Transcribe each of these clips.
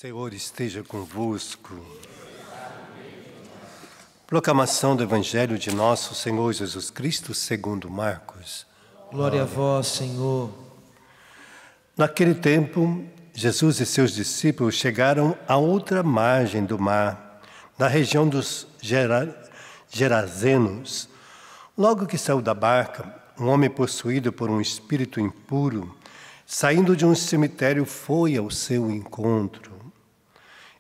Senhor esteja convosco. Proclamação do Evangelho de nosso Senhor Jesus Cristo segundo Marcos. Glória a vós, Senhor. Naquele tempo, Jesus e seus discípulos chegaram à outra margem do mar, na região dos Gerazenos. Logo que saiu da barca, um homem possuído por um espírito impuro, saindo de um cemitério, foi ao seu encontro.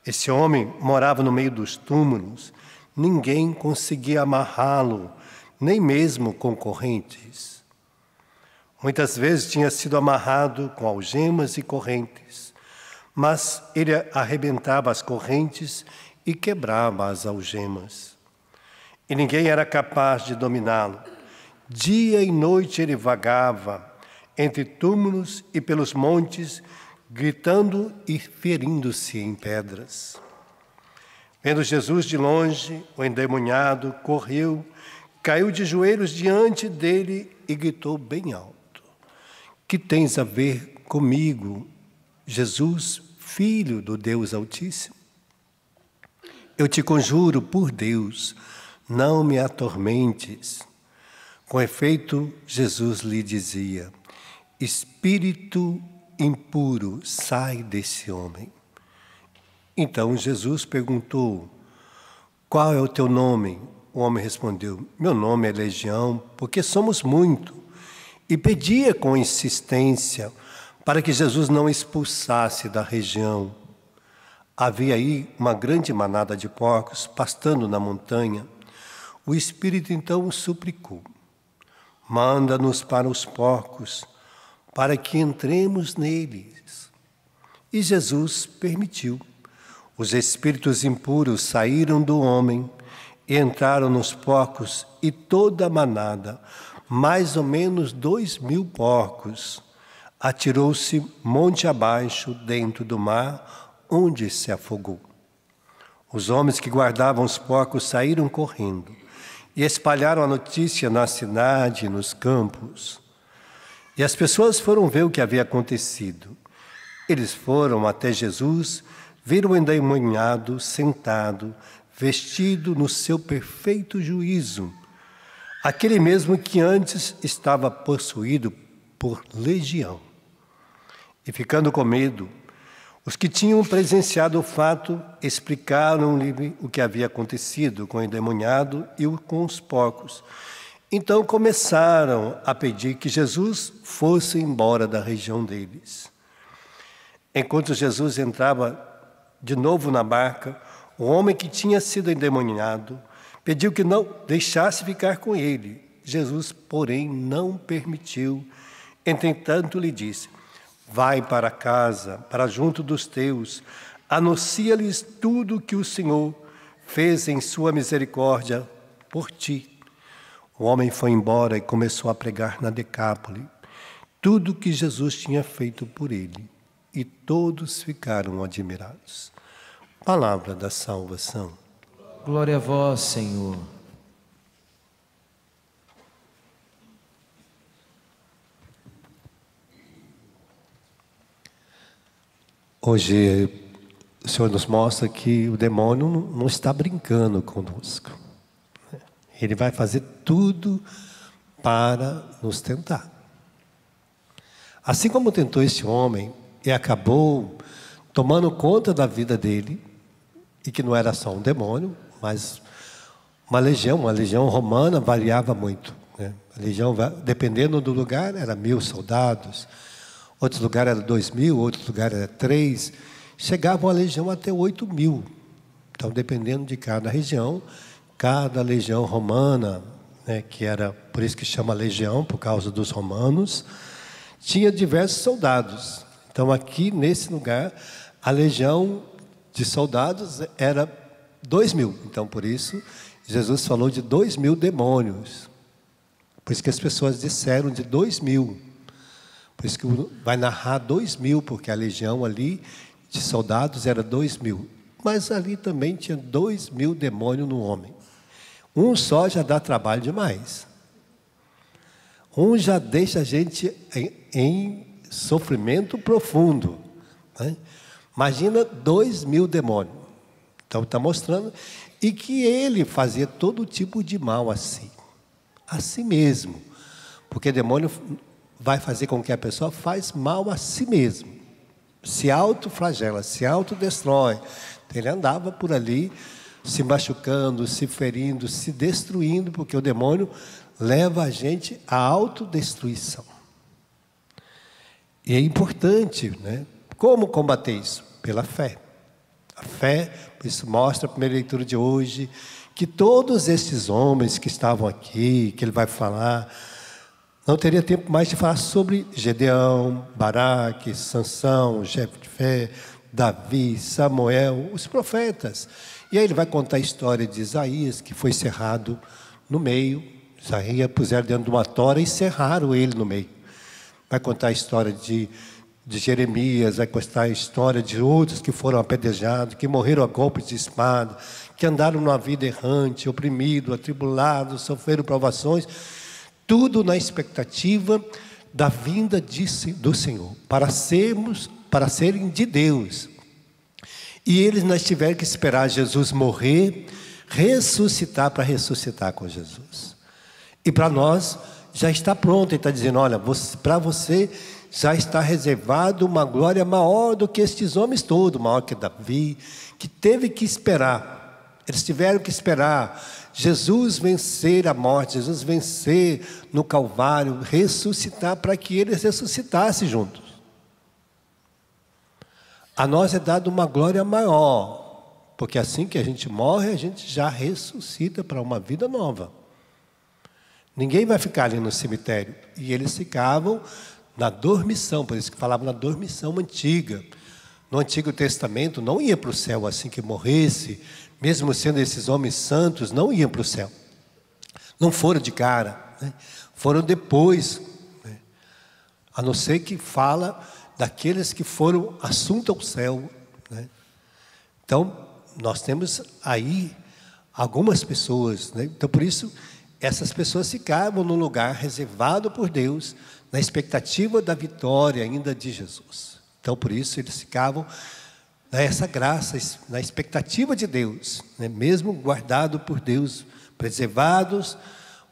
Esse homem morava no meio dos túmulos. Ninguém conseguia amarrá-lo, nem mesmo com correntes. Muitas vezes tinha sido amarrado com algemas e correntes, mas ele arrebentava as correntes e quebrava as algemas. E ninguém era capaz de dominá-lo. Dia e noite ele vagava entre túmulos e pelos montes, gritando e ferindo-se em pedras. Vendo Jesus de longe, o endemoniado correu, caiu de joelhos diante dele e gritou bem alto: "Que tens a ver comigo, Jesus, Filho do Deus Altíssimo? Eu te conjuro por Deus, não me atormentes." Com efeito, Jesus lhe dizia: "Espírito impuro, sai desse homem." Então Jesus perguntou: "Qual é o teu nome?" O homem respondeu: "Meu nome é Legião, porque somos muito." E pedia com insistência para que Jesus não expulsasse da região. Havia aí uma grande manada de porcos pastando na montanha. O Espírito então suplicou: "Manda-nos para os porcos, para que entremos neles." E Jesus permitiu. Os espíritos impuros saíram do homem e entraram nos porcos, e toda a manada, mais ou menos 2.000 porcos, atirou-se monte abaixo dentro do mar, onde se afogou. Os homens que guardavam os porcos saíram correndo e espalharam a notícia na cidade e nos campos. E as pessoas foram ver o que havia acontecido. Eles foram até Jesus, viram o endemoniado sentado, vestido no seu perfeito juízo, aquele mesmo que antes estava possuído por legião. E ficando com medo, os que tinham presenciado o fato explicaram-lhe o que havia acontecido com o endemoniado e com os porcos. Então começaram a pedir que Jesus fosse embora da região deles. Enquanto Jesus entrava de novo na barca, o homem que tinha sido endemoniado pediu que não deixasse ficar com ele. Jesus, porém, não permitiu. Entretanto, lhe disse: "Vai para casa, para junto dos teus, anuncia-lhes tudo o que o Senhor fez em sua misericórdia por ti." O homem foi embora e começou a pregar na Decápole tudo o que Jesus tinha feito por ele, e todos ficaram admirados. Palavra da salvação. Glória a vós, Senhor. Hoje o Senhor nos mostra que o demônio não está brincando conosco. Ele vai fazer tudo para nos tentar. Assim como tentou esse homem e acabou tomando conta da vida dele, e que não era só um demônio, mas uma legião romana variava muito, né? A legião, dependendo do lugar, era 1.000 soldados, outros lugares era 2.000, outros lugares era 3, chegava a legião até 8.000. Então, dependendo de cada região, cada legião romana, né, que era, por isso que chama legião, por causa dos romanos, tinha diversos soldados. Então, aqui nesse lugar, a legião de soldados era 2.000. Então, por isso, Jesus falou de 2.000 demônios. Por isso que as pessoas disseram de 2.000. Por isso que vai narrar 2.000, porque a legião ali de soldados era 2.000. Mas ali também tinha 2.000 demônios no homem. Um só já dá trabalho demais. Um já deixa a gente em sofrimento profundo, né? Imagina 2.000 demônios. Então está mostrando, e que ele fazia todo tipo de mal a si mesmo. Porque demônio vai fazer com que a pessoa faz mal a si mesmo. Se autoflagela, se autodestrói. Ele andava por ali, se machucando, se ferindo, se destruindo, porque o demônio leva a gente à autodestruição. E é importante, né? Como combater isso? Pela fé. A fé, isso mostra a primeira leitura de hoje, que todos estes homens que estavam aqui, que ele vai falar, não teria tempo mais de falar sobre Gedeão, Baraque, Sansão, Jefté, Davi, Samuel, os profetas. E aí ele vai contar a história de Isaías, que foi cerrado no meio. Isaías puseram dentro de uma tora e cerraram ele no meio. Vai contar a história de Jeremias, vai contar a história de outros que foram apedrejados, que morreram a golpes de espada, que andaram numa vida errante, oprimidos, atribulados, sofreram provações, tudo na expectativa da vinda do Senhor, para serem de Deus. E eles não tiveram que esperar Jesus morrer, ressuscitar para ressuscitar com Jesus. E para nós já está pronto, ele está dizendo, olha, para você já está reservado uma glória maior do que estes homens todos, maior que Davi, que teve que esperar. Eles tiveram que esperar Jesus vencer a morte, Jesus vencer no Calvário, ressuscitar para que eles ressuscitassem juntos. A nós é dada uma glória maior, porque assim que a gente morre, a gente já ressuscita para uma vida nova. Ninguém vai ficar ali no cemitério. E eles ficavam na dormição, por isso que falavam na dormição antiga. No Antigo Testamento não ia para o céu assim que morresse, mesmo sendo esses homens santos, não iam para o céu. Não foram de cara, né? Foram depois, né? A não ser que fala daqueles que foram assuntos ao céu, né? Então, nós temos aí algumas pessoas, né? Então, por isso, essas pessoas ficavam num lugar reservado por Deus, na expectativa da vitória ainda de Jesus. Então, por isso, eles ficavam nessa graça, na expectativa de Deus, né? Mesmo guardados por Deus, preservados,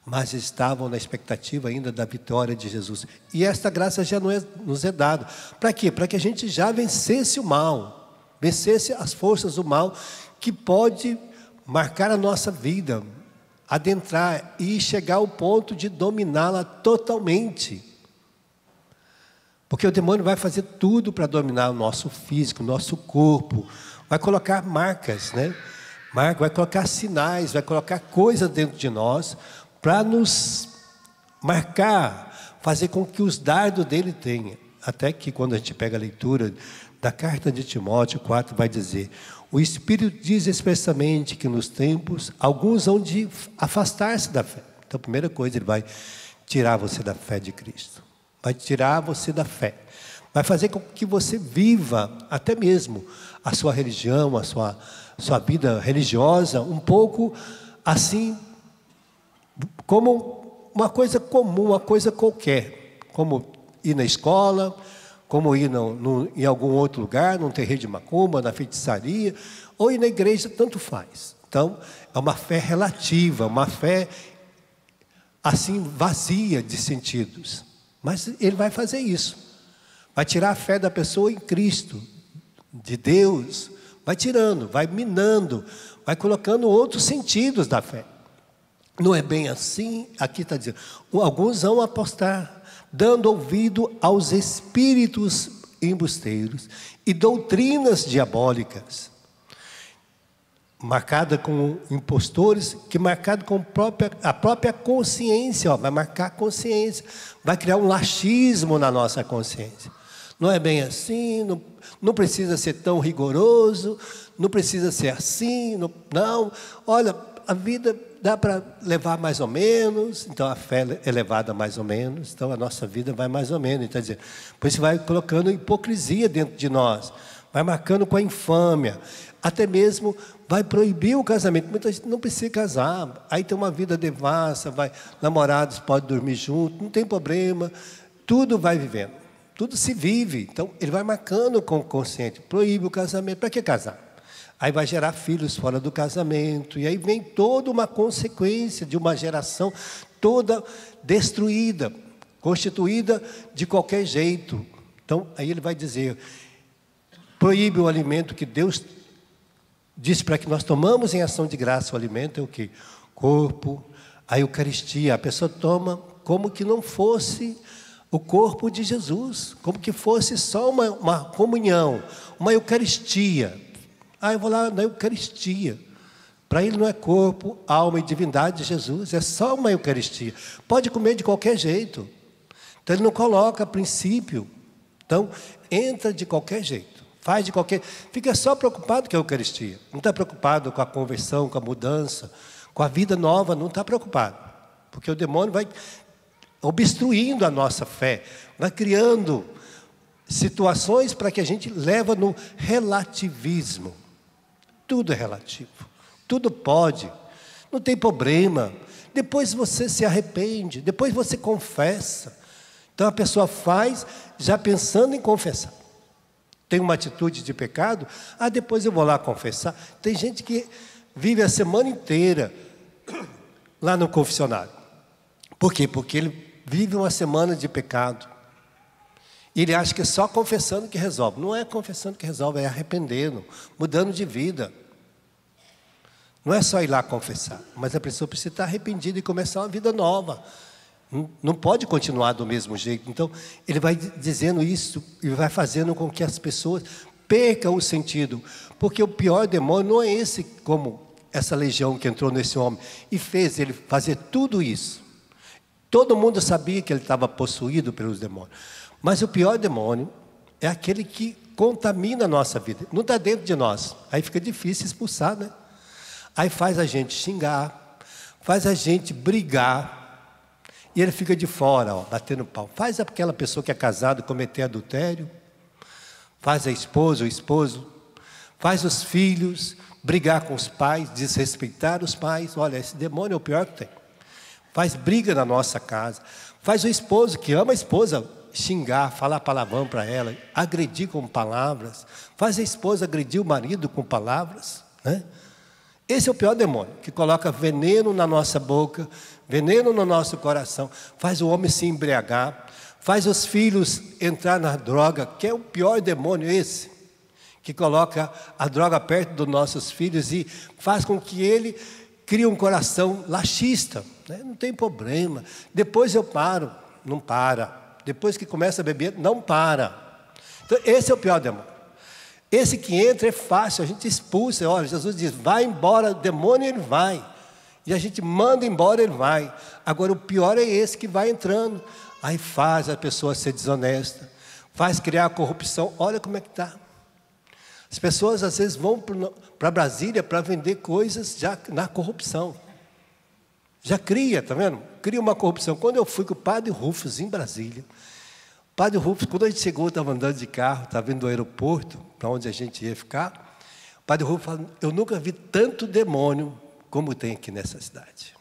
mas estavam na expectativa ainda da vitória de Jesus. E esta graça já nos é dada. Para quê? Para que a gente já vencesse o mal, vencesse as forças do mal, que pode marcar a nossa vida, adentrar e chegar ao ponto de dominá-la totalmente. Porque o demônio vai fazer tudo para dominar o nosso físico, o nosso corpo. Vai colocar marcas, né? Vai colocar sinais, vai colocar coisas dentro de nós para nos marcar, fazer com que os dardos dele tenham. Até que quando a gente pega a leitura da carta de Timóteo 4, vai dizer: o Espírito diz expressamente que nos tempos alguns vão de afastar-se da fé. Então, a primeira coisa, ele vai tirar você da fé de Cristo. Vai tirar você da fé. Vai fazer com que você viva até mesmo a sua religião, a sua vida religiosa, um pouco assim, como uma coisa comum, uma coisa qualquer. Como ir na escola, como ir em algum outro lugar, num terreiro de macumba, na feitiçaria, ou ir na igreja, tanto faz. Então, é uma fé relativa, uma fé assim vazia de sentidos. Mas ele vai fazer isso. Vai tirar a fé da pessoa em Cristo, de Deus. Vai tirando, vai minando, vai colocando outros sentidos da fé. Não é bem assim? Aqui está dizendo, alguns vão apostar, dando ouvido aos espíritos embusteiros e doutrinas diabólicas, marcada com impostores, que marcado com a própria consciência, vai marcar a consciência, vai criar um laxismo na nossa consciência. Não é bem assim, não precisa ser tão rigoroso, não precisa ser assim, não. Olha, a vida dá para levar mais ou menos, então a fé é levada mais ou menos, então a nossa vida vai mais ou menos. Então, por isso vai colocando hipocrisia dentro de nós, vai marcando com a infâmia, até mesmo vai proibir o casamento. Muita gente não precisa casar, aí tem uma vida devassa, namorados podem dormir juntos, não tem problema, tudo vai vivendo. Tudo se vive. Então, ele vai marcando com o consciente. Proíbe o casamento. Para que casar? Aí vai gerar filhos fora do casamento. E aí vem toda uma consequência de uma geração toda destruída, constituída de qualquer jeito. Então, aí ele vai dizer, proíbe o alimento que Deus disse para que nós tomamos em ação de graça. O alimento é o quê? Corpo, a Eucaristia. A pessoa toma como que não fosse o corpo de Jesus, como que fosse só uma comunhão, uma Eucaristia. Eu vou lá na Eucaristia. Para ele não é corpo, alma e divindade de Jesus, é só uma Eucaristia. Pode comer de qualquer jeito. Então ele não coloca princípio. Então entra de qualquer jeito, faz de qualquer... Fica só preocupado com a Eucaristia. Não está preocupado com a conversão, com a mudança, com a vida nova, não está preocupado. Porque o demônio vai obstruindo a nossa fé, vai criando situações para que a gente leva no relativismo. Tudo é relativo, tudo pode, não tem problema. Depois você se arrepende, depois você confessa. Então a pessoa faz já pensando em confessar. Tem uma atitude de pecado, depois eu vou lá confessar. Tem gente que vive a semana inteira lá no confessionário. Por quê? Porque ele vive uma semana de pecado. E ele acha que é só confessando que resolve. Não é confessando que resolve, é arrependendo, mudando de vida. Não é só ir lá confessar, mas a pessoa precisa estar arrependida e começar uma vida nova. Não pode continuar do mesmo jeito. Então, ele vai dizendo isso e vai fazendo com que as pessoas percam o sentido. Porque o pior demônio não é esse, como essa legião que entrou nesse homem e fez ele fazer tudo isso. Todo mundo sabia que ele estava possuído pelos demônios. Mas o pior demônio é aquele que contamina a nossa vida. Não está dentro de nós. Aí fica difícil expulsar, né? Aí faz a gente xingar, faz a gente brigar. E ele fica de fora, batendo pau. Faz aquela pessoa que é casada cometer adultério. Faz a esposa, o esposo. Faz os filhos brigar com os pais, desrespeitar os pais. Olha, esse demônio é o pior que tem. Faz briga na nossa casa. Faz o esposo que ama a esposa xingar, falar palavrão para ela, agredir com palavras. Faz a esposa agredir o marido com palavras, né? Esse é o pior demônio, que coloca veneno na nossa boca, veneno no nosso coração, faz o homem se embriagar, faz os filhos entrar na droga, que é o pior demônio esse, que coloca a droga perto dos nossos filhos e faz com que ele crie um coração laxista, né? Não tem problema, depois eu paro, não para, depois que começa a beber, não para. Então esse é o pior demônio. Esse que entra é fácil, a gente expulsa. Olha, Jesus diz, vai embora, o demônio ele vai. E a gente manda embora, ele vai. Agora o pior é esse que vai entrando. Aí faz a pessoa ser desonesta, faz criar a corrupção. Olha como é que está. As pessoas às vezes vão para Brasília para vender coisas já na corrupção. Já cria, está vendo? Cria uma corrupção. Quando eu fui com o padre Rufus em Brasília, o padre Rufus, quando a gente chegou, estava andando de carro, estava vindo do aeroporto, para onde a gente ia ficar. O padre Rufus falou, eu nunca vi tanto demônio como tem aqui nessa cidade.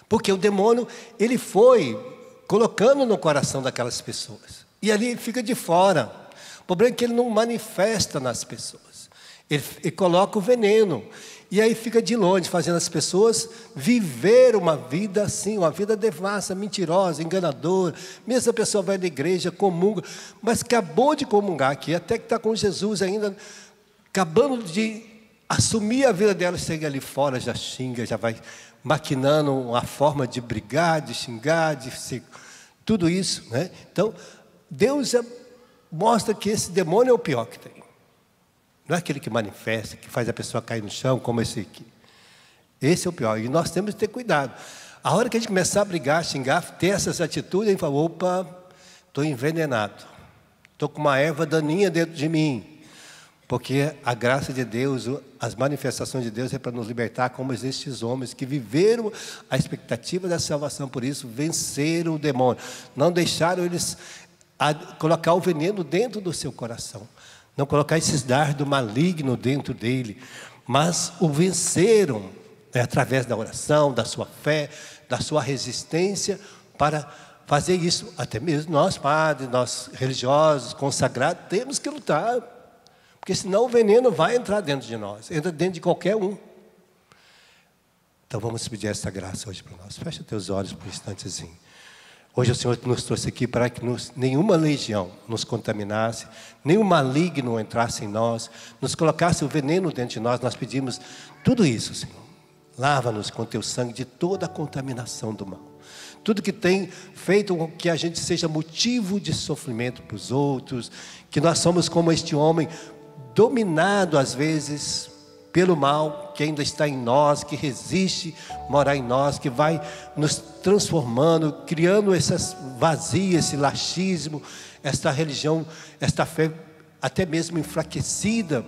Porque o demônio, ele foi colocando no coração daquelas pessoas. E ali ele fica de fora. O problema é que ele não manifesta nas pessoas. Ele coloca o veneno. E aí fica de longe, fazendo as pessoas viver uma vida assim, uma vida devassa, mentirosa, enganadora. Mesmo a pessoa vai na igreja, comunga, mas acabou de comungar aqui, até que está com Jesus ainda, acabando de assumir a vida dela, chega ali fora, já xinga, já vai maquinando uma forma de brigar, de xingar, de ser, tudo isso, né? Então, Deus mostra que esse demônio é o pior que tem. Não é aquele que manifesta, que faz a pessoa cair no chão, como esse aqui. Esse é o pior. E nós temos que ter cuidado. A hora que a gente começar a brigar, xingar, ter essas atitudes, a gente fala, opa, estou envenenado. Estou com uma erva daninha dentro de mim. Porque a graça de Deus, as manifestações de Deus é para nos libertar, como estes homens que viveram a expectativa da salvação. Por isso, venceram o demônio. Não deixaram eles colocar o veneno dentro do seu coração. Não colocar esses dardos malignos dentro dele, mas o venceram através da oração, da sua fé, da sua resistência para fazer isso, até mesmo nós padres, nós religiosos, consagrados, temos que lutar. Porque senão o veneno vai entrar dentro de nós, entra dentro de qualquer um. Então vamos pedir essa graça hoje para nós. Fecha teus olhos por um instantezinho. Hoje o Senhor nos trouxe aqui para que nenhuma legião nos contaminasse, nenhum maligno entrasse em nós, nos colocasse o veneno dentro de nós. Nós pedimos tudo isso, Senhor. Lava-nos com teu sangue de toda a contaminação do mal. Tudo que tem feito com que a gente seja motivo de sofrimento para os outros, que nós somos como este homem, dominado às vezes pelo mal que ainda está em nós, que resiste morar em nós, que vai nos transformando, criando essas vazias, esse laxismo, esta religião, esta fé até mesmo enfraquecida,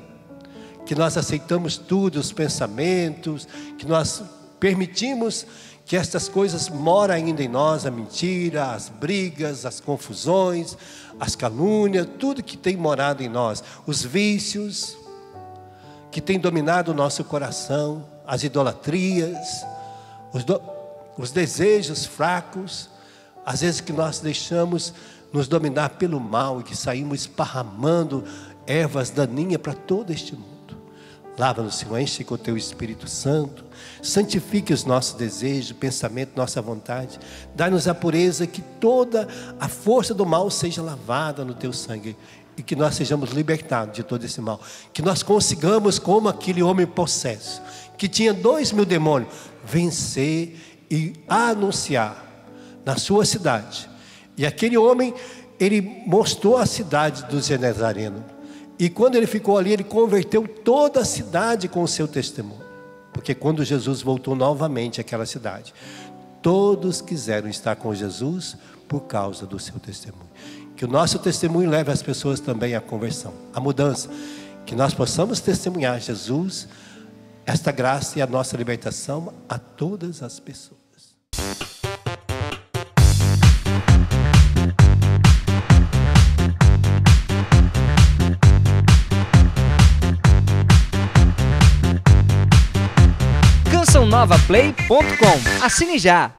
que nós aceitamos tudo, os pensamentos, que nós permitimos que estas coisas moram ainda em nós, a mentira, as brigas, as confusões, as calúnias, tudo que tem morado em nós, os vícios que tem dominado o nosso coração, as idolatrias, os desejos fracos, às vezes que nós deixamos nos dominar pelo mal e que saímos esparramando ervas daninhas para todo este mundo. Lava-nos, Senhor, enche com o teu Espírito Santo, santifique os nossos desejos, pensamento, nossa vontade, dá-nos a pureza, que toda a força do mal seja lavada no teu sangue, e que nós sejamos libertados de todo esse mal, que nós consigamos, como aquele homem possesso, que tinha 2.000 demônios, vencer e anunciar na sua cidade. E aquele homem, ele mostrou a cidade do Genezareno, e quando ele ficou ali, ele converteu toda a cidade com o seu testemunho, porque quando Jesus voltou novamente àquela cidade, todos quiseram estar com Jesus por causa do seu testemunho. Que o nosso testemunho leve as pessoas também à conversão, à mudança. Que nós possamos testemunhar Jesus, esta graça e a nossa libertação a todas as pessoas. CançãoNovaPlay.com. Assine já!